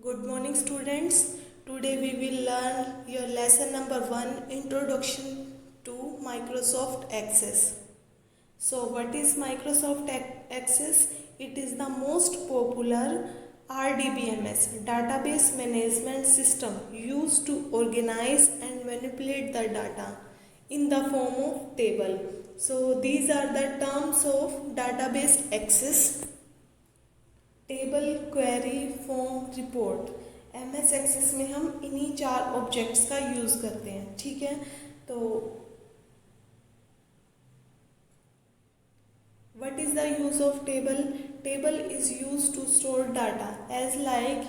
Good morning, students. Today we will learn your lesson number 1, Introduction to Microsoft Access. So, what is Microsoft Access? It is the most popular RDBMS database management system used to organize and manipulate the data in the form of table. So, these are the terms of database access: table, query, form, report. MS Access में हम इन्हीं 4 objects का use करते हैं, ठीक है। तो what is the use of table? Table is used to store data, as like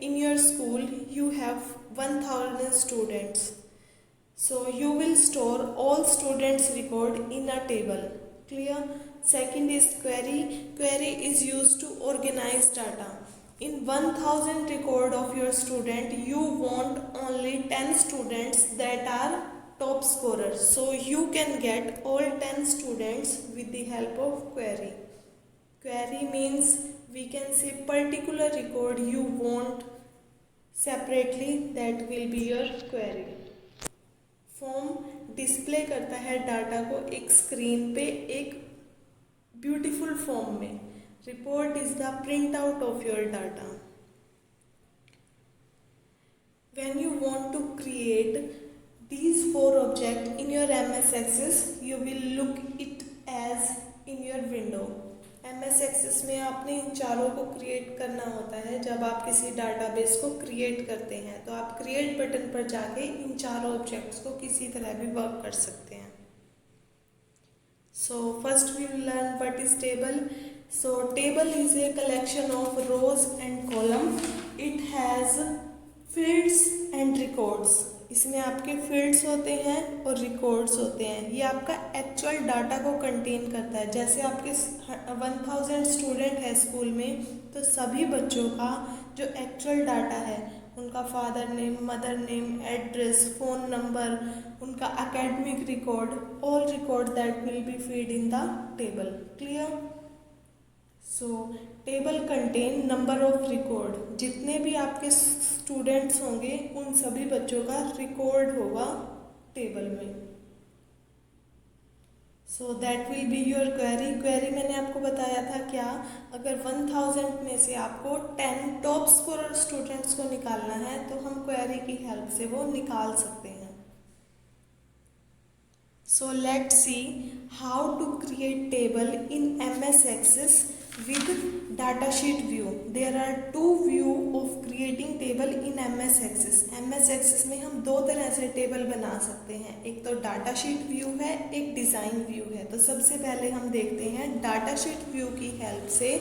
in your school you have 1000 students, so you will store all students record in a table. Clear? Second is query. Query is used to organize data. In 1000 record of your student, you want only 10 students that are top scorers, so you can get all 10 students with the help of query. Query means we can say particular record you want separately, that will be your query. Form display करता है data को एक screen पे एक beautiful form में. Report is the print out of your data. When you want to create these 4 objects in your MS Access, you will look it as in your window. MS Access में आपने इन चारों को create करना होता है. जब आप किसी डाटाबेस को क्रिएट करते हैं तो आप क्रिएट बटन पर जाके इन चारों ऑब्जेक्ट्स को किसी तरह भी वर्क कर सकते हैं. So first we will learn what is table. So table is a collection of rows and columns. It has fields and records. इसमें आपके फील्ड्स होते हैं और रिकॉर्ड्स होते हैं. ये आपका एक्चुअल डाटा को कंटेन करता है. जैसे आपके 1000 स्टूडेंट है स्कूल में, तो सभी बच्चों का जो एक्चुअल डाटा है, उनका father name, mother name, address, phone number, उनका academic record, all record that will be feed in the table. Clear? So table contain number of record. जितने भी आपके स्टूडेंट्स होंगे उन सभी बच्चों का रिकॉर्ड होगा टेबल में. So that will be your query. Query मैंने आपको बताया था क्या, अगर 1000 में से आपको 10 टॉप स्कोरर स्टूडेंट्स को निकालना है तो हम क्वेरी की हेल्प से वो निकाल सकते हैं. So let's see how to create table in MS Access with datasheet view. There are 2 view of creating table in MS Access. MS Access में हम 2 तरह से टेबल बना सकते हैं. एक तो datasheet view है, एक डिज़ाइन व्यू है. तो सबसे पहले हम देखते हैं datasheet व्यू की हेल्प से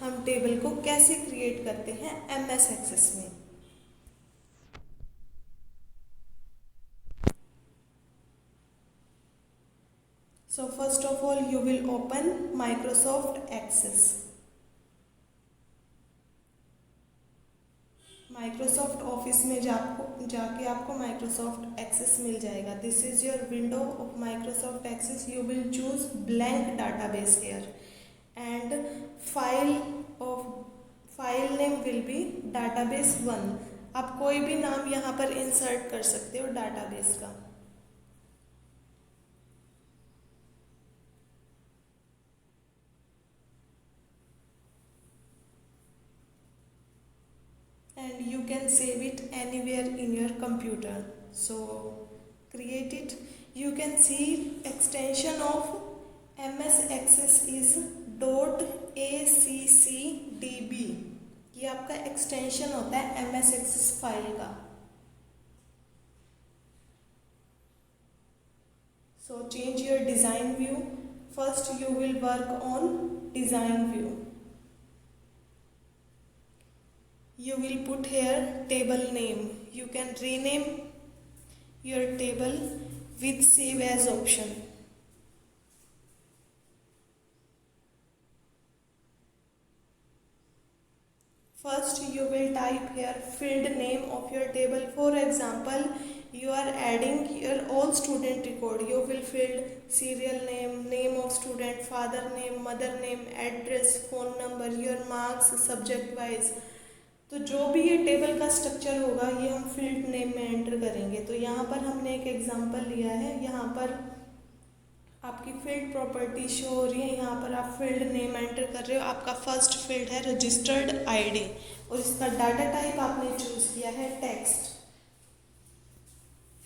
हम टेबल को कैसे क्रिएट करते हैं MS Access में. So first of all you will open Microsoft Access. Microsoft Office में जाके आपको Microsoft Access मिल जाएगा. This is your window of Microsoft Access. You will choose blank database here and file name will be database 1. आप कोई भी नाम यहाँ पर इंसर्ट कर सकते हो डाटाबेस का. And you can save it anywhere in your computer. So create it. You can see extension of MS Access is .accdb. ये आपका एक्सटेंशन होता है MS Access फाइल का. So change your design view. First you will work on design view. You will put here table name. You can rename your table with save as option. First you will type here field name of your table. For example, you are adding your all student record. You will fill serial name, name of student, father name, mother name, address, phone number, your marks subject wise. तो जो भी ये table का structure होगा ये हम field name में enter करेंगे। तो यहाँ पर हमने एक एग्जांपल लिया है, यहाँ पर आपकी फील्ड प्रॉपर्टी शो हो रही है, यहाँ पर आप फील्ड नेम एंटर कर रहे हो, आपका फर्स्ट फील्ड है रजिस्टर्ड आईडी और इसका डाटा टाइप आपने चूज किया है टेक्स्ट।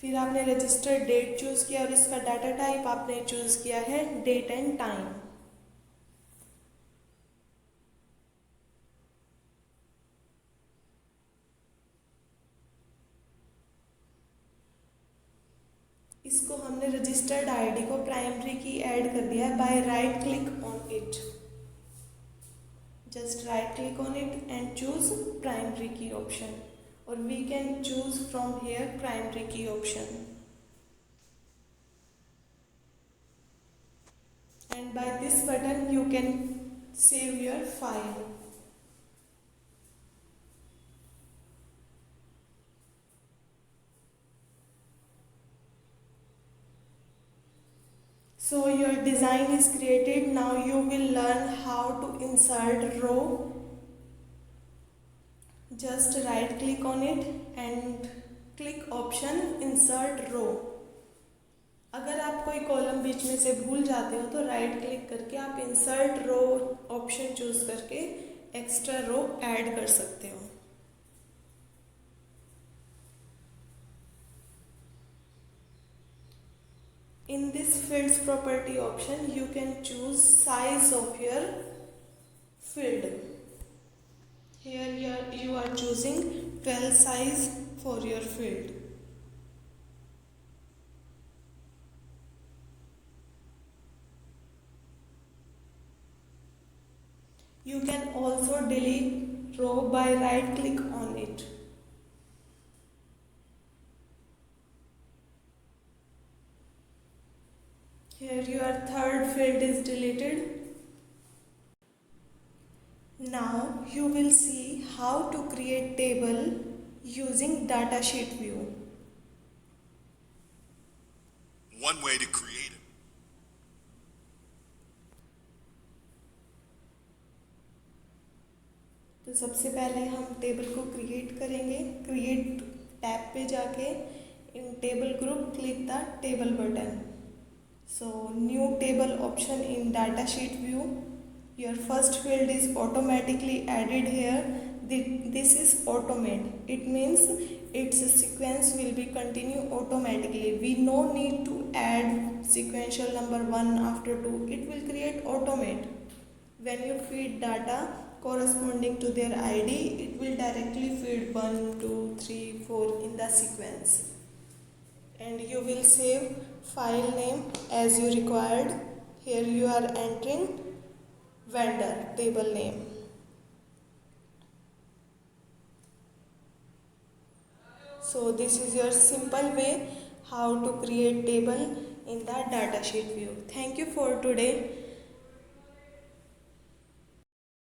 फिर आपने रजिस्टर्ड डेट चूज किया और इसका डाटा टाइप आपने चूज किया है डेट एंड टाइम। इसको हमने रजिस्टर्ड आईडी को प्राइमरी की ऐड कर दिया है by right click on it. Just right click on it and choose primary key option और we can choose from here primary key option and by this button you can save your file. So your design is created. Now you will learn how to insert row. Just right click on it and click option insert row. अगर आप कोई column बीच में से भूल जाते हो तो right click करके आप इंसर्ट रो ऑप्शन चूज करके एक्स्ट्रा रो ऐड कर सकते हो। In this fields property option you can choose size of your field. Here you are choosing 12 size for your field. You can also delete row by right click on it. Here your third field is deleted. Now you will see how to create table using datasheet view. One way to create it. तो सबसे पहले हम table को create करेंगे। Create tab पे जाके इन table group click the table button. So new table option in datasheet view. Your first field is automatically added here. This is automate. It means its sequence will be continue automatically. We no need to add sequential number 1 after 2. It will create automate. When you feed data corresponding to their ID, it will directly feed 1, 2, 3, 4 in the sequence. And you will save file name as you required. Here you are entering vendor table name. So this is your simple way how to create table in the datasheet view. Thank you for today.